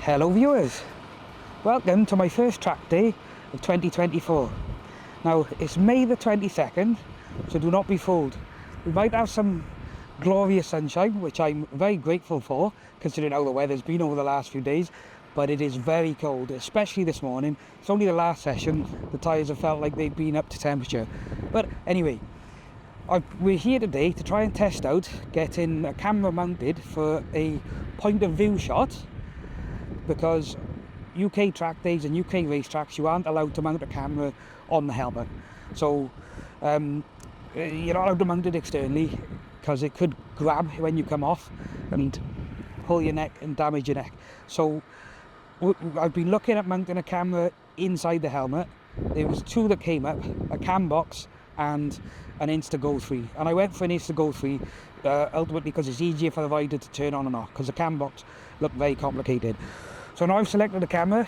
Hello viewers, welcome to my first track day of 2024. Now it's May the 22nd, so do not be fooled. We might have some glorious sunshine, which I'm very grateful for considering how the weather's been over the last few days, but it is very cold, especially this morning. It's only the last session the tyres have felt like they've been up to temperature. But anyway, we're here today to try and test out getting a camera mounted for a point of view shot, because UK track days and UK racetracks you aren't allowed to mount a camera on the helmet. So you're not allowed to mount it externally because it could grab when you come off and pull your neck and damage your neck. So I've been looking at mounting a camera inside the helmet. There was two that came up, a cam box and an Insta GO3, and I went for an Insta GO3 ultimately because it's easier for the rider to turn on and off, because the cam box looked very complicated. So now I've selected the camera.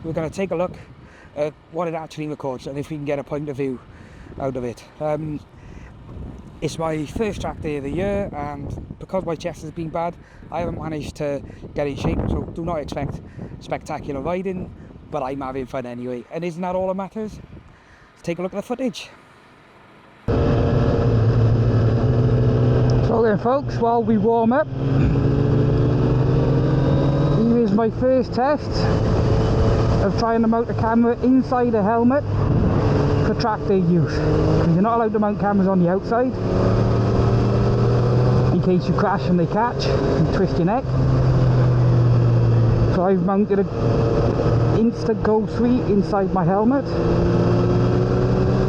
We're going to take a look at what it actually records and if we can get a point of view out of it. It's my first track day of the year, and because my chest has been bad, I haven't managed to get in shape, so do not expect spectacular riding, but I'm having fun anyway, and isn't that all that matters? Let's take a look at the footage. So then folks, while we warm up, here is my first test of trying to mount a camera inside a helmet for track day use. You're not allowed to mount cameras on the outside in case you crash and they catch and twist your neck. So I've mounted an Insta GO3 inside my helmet.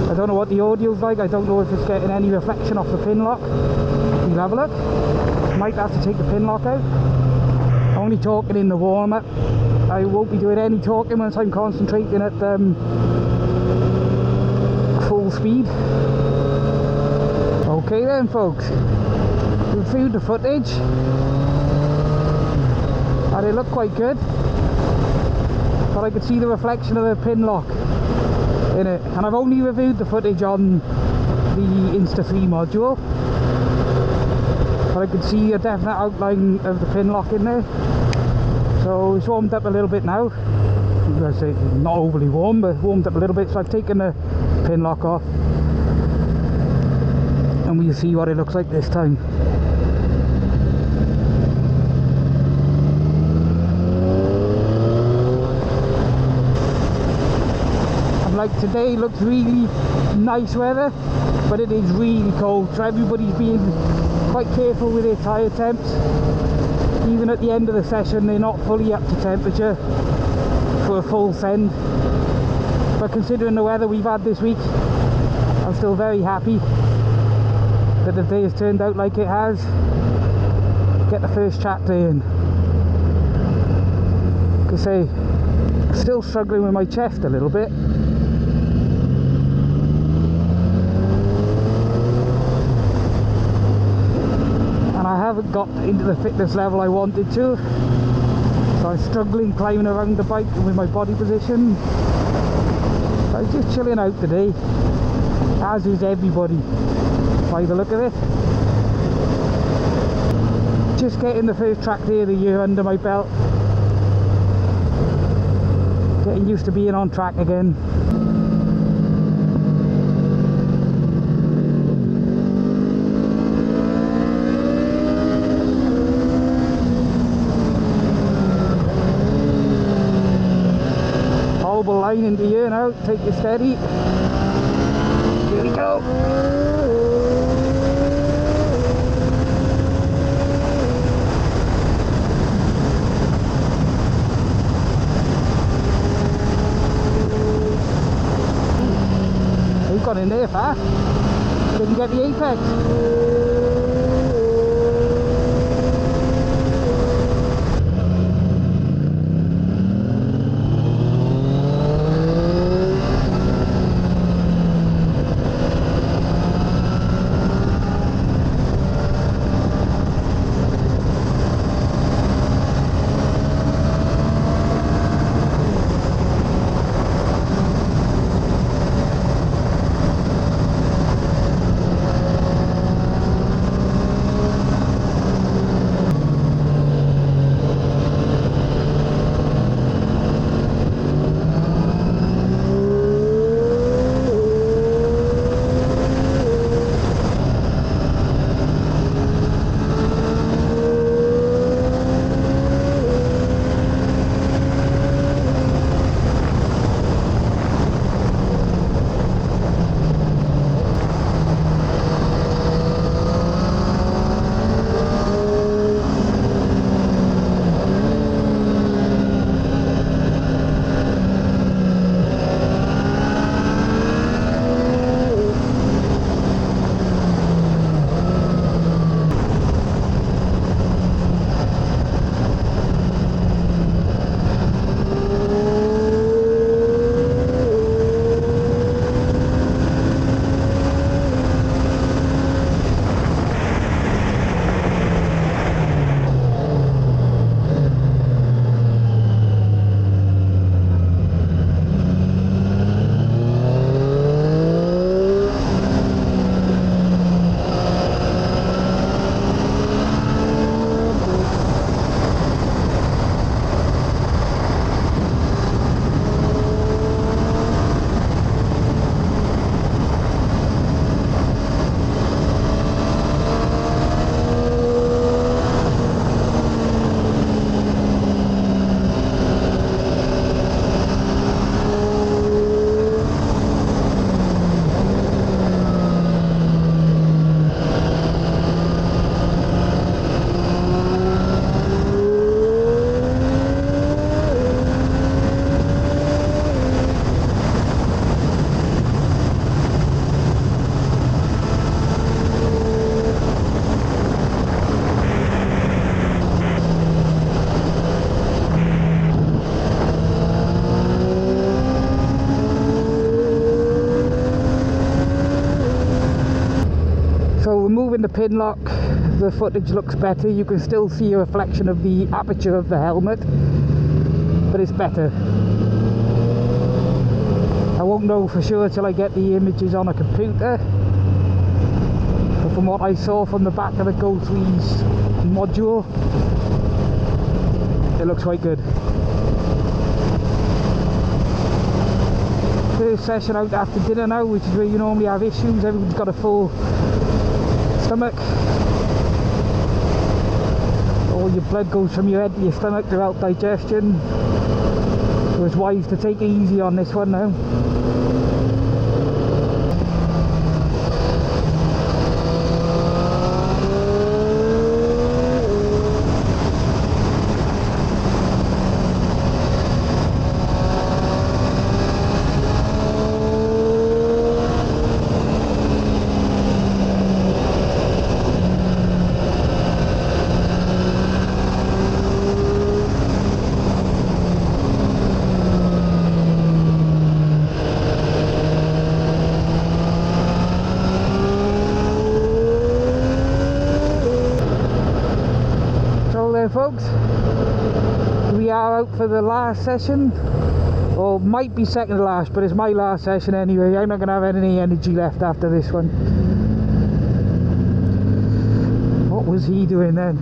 I don't know what the audio's like, I don't know if it's getting any reflection off the pin lock. We'll have a look. Might have to take the pin lock out. Only talking in the warm up. I won't be doing any talking once I'm concentrating at full speed. Okay then folks, we've viewed the footage and it looked quite good, but I could see the reflection of the pin lock in it, and I've only reviewed the footage on the Insta 3 module, but I could see a definite outline of the pin lock in there. So it's warmed up a little bit now. I'm going to say not overly warm, but warmed up a little bit. So I've taken the pin lock off and we'll see what it looks like this time. And like today looks really nice weather, but it is really cold, so everybody's being quite careful with their tyre temps. Even at the end of the session they're not fully up to temperature for a full send, but considering the weather we've had this week, I'm still very happy that the day has turned out like it has. Get the first track day in. Like I say, still struggling with my chest a little bit. I haven't got into the fitness level I wanted to, so I'm struggling climbing around the bike with my body position. So I'm just chilling out today, as is everybody by the look of it. Just getting the first track day of the year under my belt, getting used to being on track again. Line into here now, take it steady. Here we go. We've got in there fast. Didn't get the apex. the pin lock, the footage looks better. You can still see a reflection of the aperture of the helmet, but it's better. I won't know for sure till I get the images on a computer, but from what I saw from the back of the GO3's module, it looks quite good. First session out after dinner now, which is where you normally have issues. Everyone's got a full stomach. All your blood goes from your head to your stomach to help digestion. So it's wise to take it easy on this one now. Folks, we are out for the last session, or might be second to last, but it's my last session anyway. I'm not going to have any energy left after this one. What was he doing then?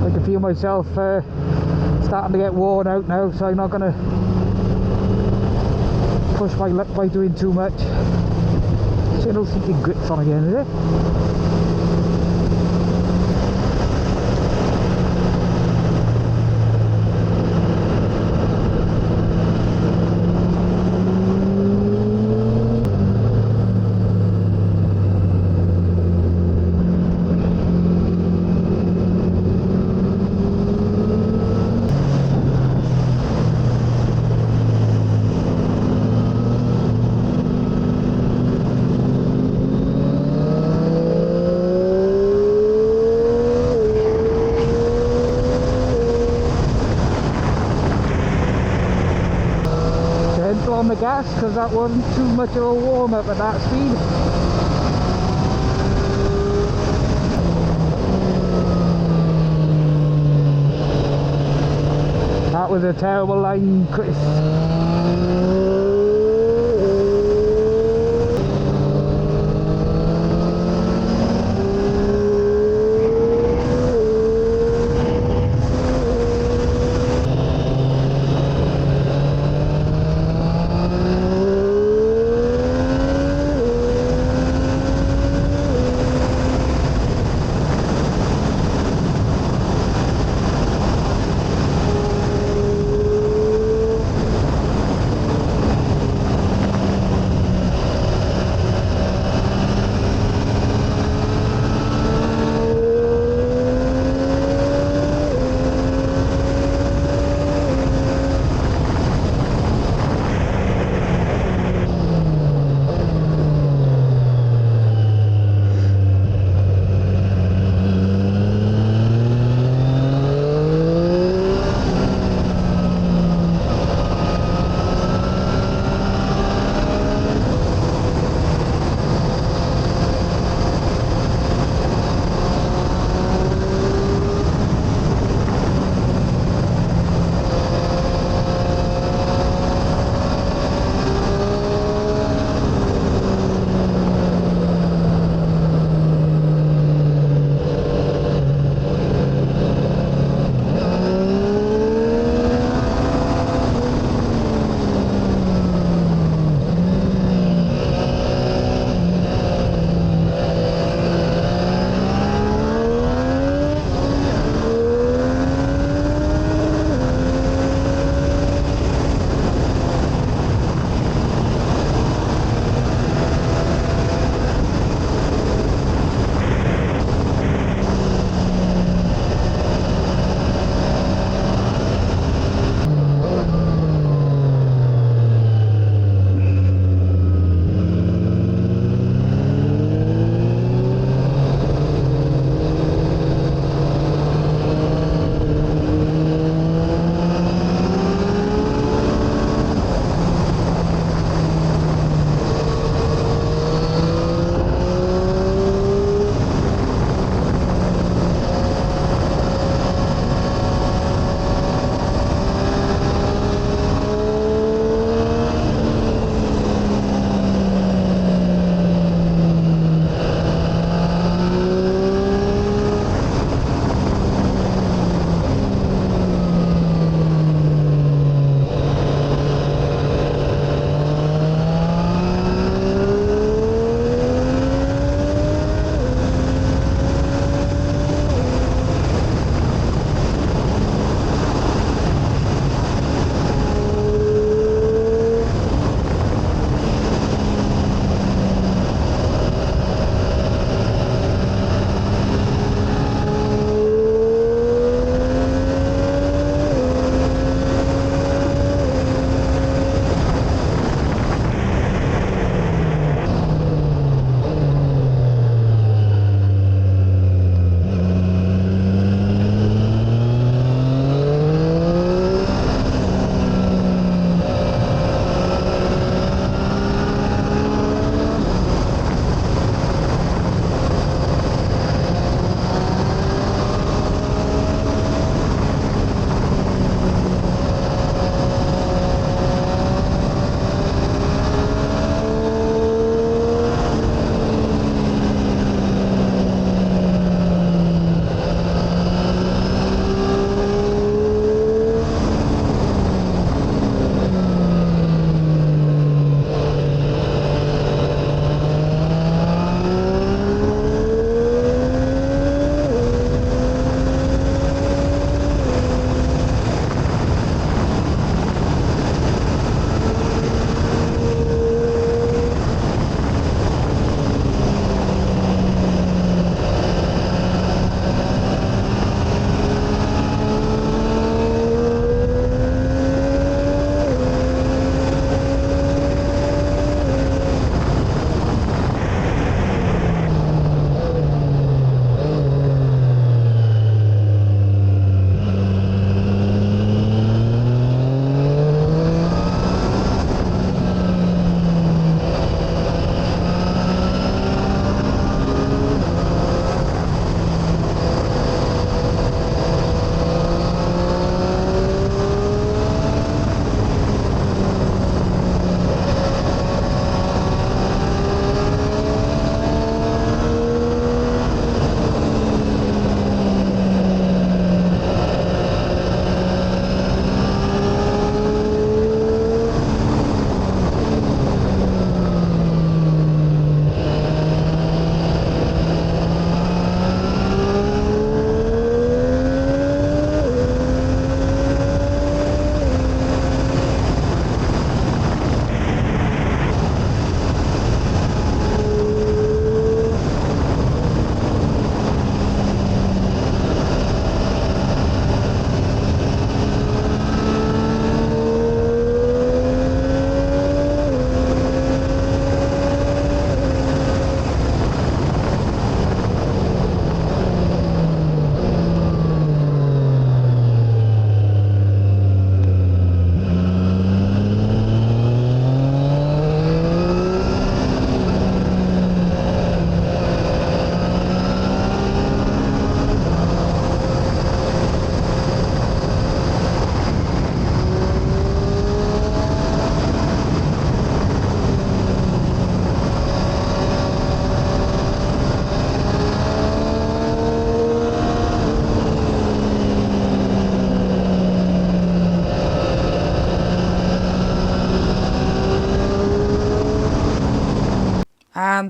I can feel myself starting to get worn out now, so I'm not going to push my luck by doing too much. Channel seeking grips on again, is it? On the gas, because that wasn't too much of a warm up at that speed. That was a terrible line, Chris.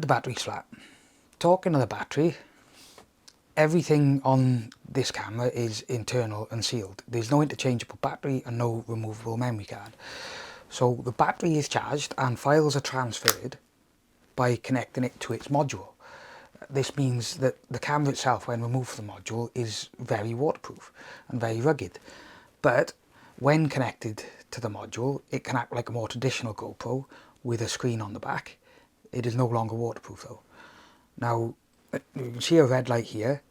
the battery's flat. Talking of the battery, everything on this camera is internal and sealed. There's no interchangeable battery and no removable memory card. So the battery is charged and files are transferred by connecting it to its module. This means that the camera itself, when removed from the module, is very waterproof and very rugged. But when connected to the module, it can act like a more traditional GoPro with a screen on the back. It is no longer waterproof though. Now, you can see a red light here.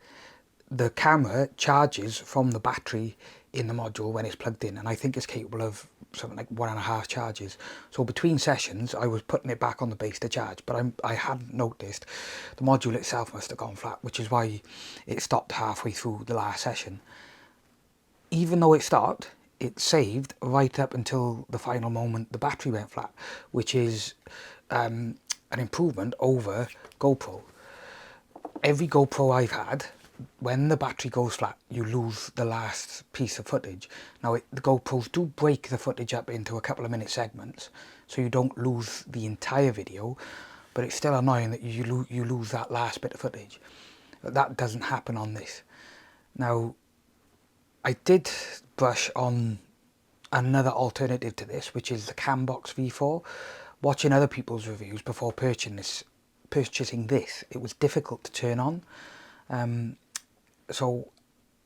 The camera charges from the battery in the module when it's plugged in, and I think it's capable of something like 1.5 charges. So between sessions I was putting it back on the base to charge, but I hadn't noticed the module itself must have gone flat, which is why it stopped halfway through the last session. Even though it stopped, it saved right up until the final moment the battery went flat, which is an improvement over GoPro. Every GoPro I've had, when the battery goes flat, you lose the last piece of footage. Now, the GoPros do break the footage up into a couple of minute segments, so you don't lose the entire video, but it's still annoying that you lose that last bit of footage. But that doesn't happen on this. Now, I did brush on another alternative to this, which is the Cambox V4. Watching other people's reviews before purchasing this, it was difficult to turn on. So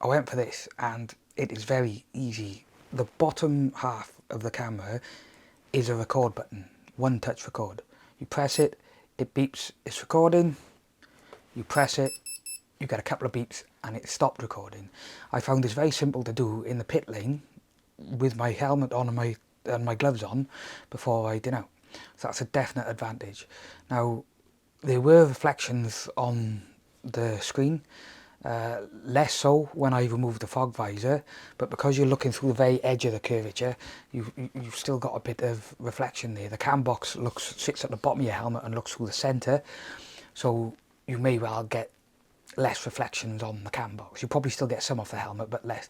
I went for this, and it is very easy. The bottom half of the camera is a record button, one touch record. You press it, it beeps, it's recording. You press it, you get a couple of beeps and it stopped recording. I found this very simple to do in the pit lane with my helmet on and my gloves on before riding out. So that's a definite advantage. Now, there were reflections on the screen, less so when I removed the fog visor, but because you're looking through the very edge of the curvature, you've still got a bit of reflection there. The cam box sits at the bottom of your helmet and looks through the centre, so you may well get less reflections on the cam box. You probably still get some off the helmet, but less.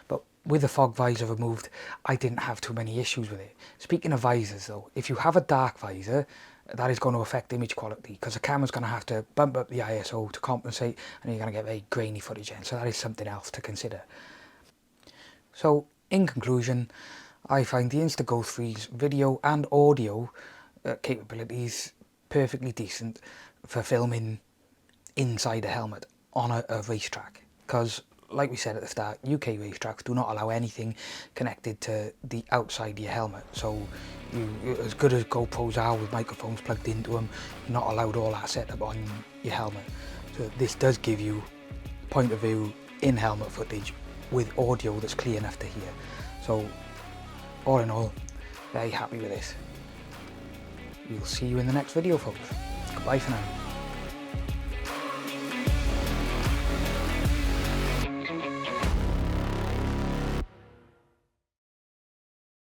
But with the fog visor removed, I didn't have too many issues with it. Speaking of visors though, if you have a dark visor, that is going to affect image quality, because the camera's going to have to bump up the ISO to compensate, and you're going to get very grainy footage in. So that is something else to consider. So in conclusion, I find the Insta GO3's video and audio capabilities perfectly decent for filming inside a helmet on a racetrack, because like we said at the start, UK racetracks do not allow anything connected to the outside of your helmet. So as good as GoPros are with microphones plugged into them, you're not allowed all that setup on your helmet. So this does give you point of view in helmet footage with audio that's clear enough to hear. So all in all, very happy with this. We'll see you in the next video, folks. Goodbye for now.